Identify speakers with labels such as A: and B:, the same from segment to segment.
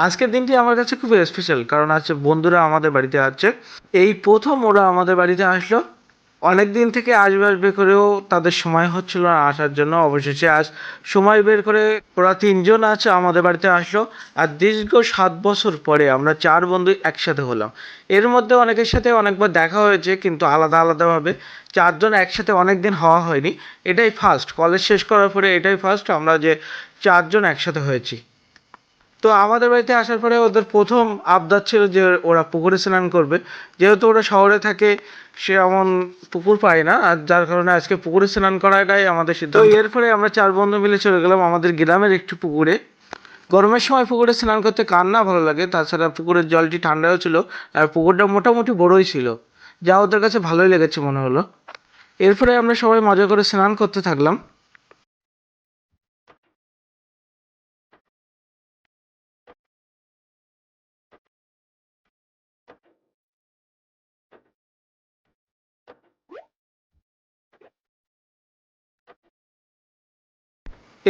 A: আজকের দিনটি আমার কাছে খুবই স্পেশাল, কারণ আজকে বন্ধুরা আমাদের বাড়িতে আছে। এই প্রথম ওরা আমাদের বাড়িতে আসলো। অনেক দিন থেকে আসবে আসবে করেও তাদের সময় হচ্ছিল না আসার জন্য। অবশেষে আজ সময় বের করে ওরা 3জন আছে আমাদের বাড়িতে আসলো। আর দীর্ঘ 7 বছর পরে আমরা 4 বন্ধু একসাথে হলাম। এর মধ্যে অনেকের সাথে অনেকবার দেখা হয়েছে, কিন্তু আলাদা আলাদাভাবে 4জন একসাথে অনেক দিন হওয়া হয়নি। এটাই ফার্স্ট, কলেজ শেষ করার পরে এটাই ফার্স্ট আমরা যে 4জন একসাথে হয়েছি। তো আমাদের বাড়িতে আসার পরে ওদের প্রথম আবদার ছিল যে ওরা পুকুরে স্নান করবে। যেহেতু ওরা শহরে থাকে, সে এমন পুকুর পায় না, আর যার কারণে আজকে পুকুরে স্নান করাটাই আমাদের সিদ্ধান্ত। তো এরপরে আমরা 4 বন্ধু মিলে চলে গেলাম আমাদের গ্রামের একটি পুকুরে। গরমের সময় পুকুরে স্নান করতে কার না ভালো লাগে, তাছাড়া পুকুরের জলটি ঠান্ডাও ছিল। আর পুকুরটা মোটামুটি বড়ই ছিল, যা ওদের কাছে ভালোই লেগেছে মনে হলো। এরপরে আমরা সবাই মজা করে স্নান করতে থাকলাম।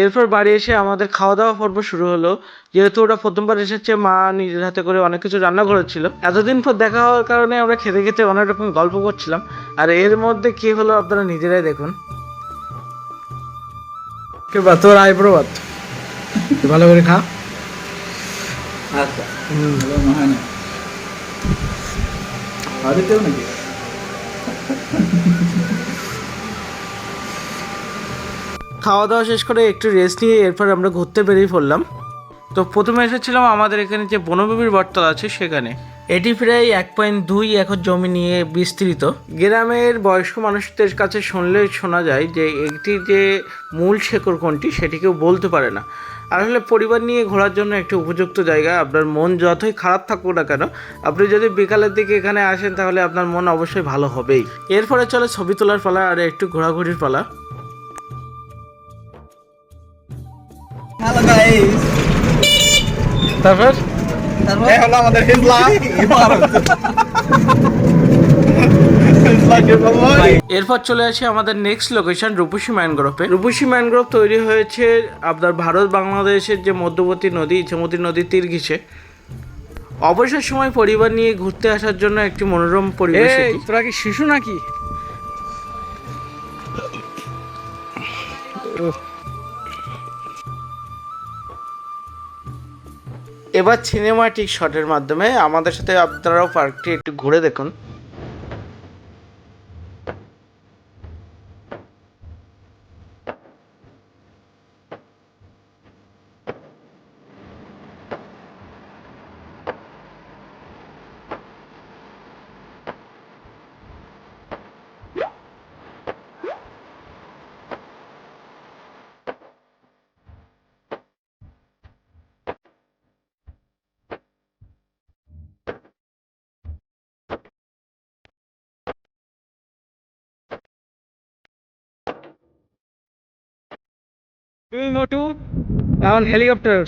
A: এরপর বাড়ি এসে আমাদের খাওয়া দাওয়া পর্ব শুরু হলো। যেহেতু ওরা প্রথমবার এসেছে, মা নিজের হাতে করে অনেক কিছু রান্না করেছিল। এতদিন পর দেখা হওয়ার কারণে আমরা খেতে খেতে অনেক রকম গল্প করছিলাম। আর এর মধ্যে কি হলো আপনারা নিজেরাই দেখুন। কে বা তোর আইব্রো বাত ভালো করে খা।
B: আচ্ছা ভালো হয় না বাড়িতেও নাকি
A: খাওয়া দাওয়া শেষ করে একটু রেস্ট নিয়ে এরপর আমরা ঘুরতে বেরিয়ে পড়লাম। তো প্রথমে এসেছিলাম আমাদের এখানে যে বনবিবির বটতলা আছে সেখানে। এটি প্রায় 1.2 একর জমি নিয়ে বিস্তৃত। গ্রামের বয়স্ক মানুষদের কাছে শুনলে শোনা যায় যে এটি যে মূল শেকড় কোনটি সেটি কেউ বলতে পারে না। আর হলে পরিবার নিয়ে ঘোরার জন্য একটি উপযুক্ত জায়গা। আপনার মন যতই খারাপ থাকুক না কেন, আপনি যদি বিকালের দিকে এখানে আসেন তাহলে আপনার মন অবশ্যই ভালো হবেই। এরপরে চলে ছবি তোলার পালা আর একটু ঘোরাঘুরির পালা।
B: হ্যালো গাইস
A: তারপর
B: এই হলো আমাদের হিজলা
A: এরপর চলে আসি আমাদের নেক্সট লোকেশন রূপসী ম্যানগ্রোভে। রূপসী ম্যানগ্রোভ তৈরি হয়েছে আপনার ভারত বাংলাদেশের যে মধ্যবর্তী নদী ইছামতি নদীর তীর ঘেঁষে। অবসর সময় পরিবার নিয়ে ঘুরতে আসার জন্য একটি মনোরম পরিবেশ।
C: তোরা কি শিশু নাকি?
A: এবার সিনেমাটিক শটের মাধ্যমে আমাদের সাথে আপনারাও পার্কটি একটু ঘুরে দেখুন।
C: তুই মোটু এখন হেলিকপ্টার।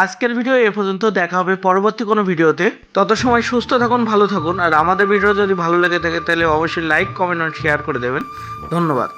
A: আজকের ভিডিও এ পর্যন্ত। দেখা হবে পরবর্তী কোনো ভিডিওতে। তত সময় সুস্থ থাকুন, ভালো থাকুন। আর আমাদের ভিডিও যদি ভালো লেগে থাকে তাহলে অবশ্যই লাইক, কমেন্ট আর শেয়ার করে দেবেন। ধন্যবাদ।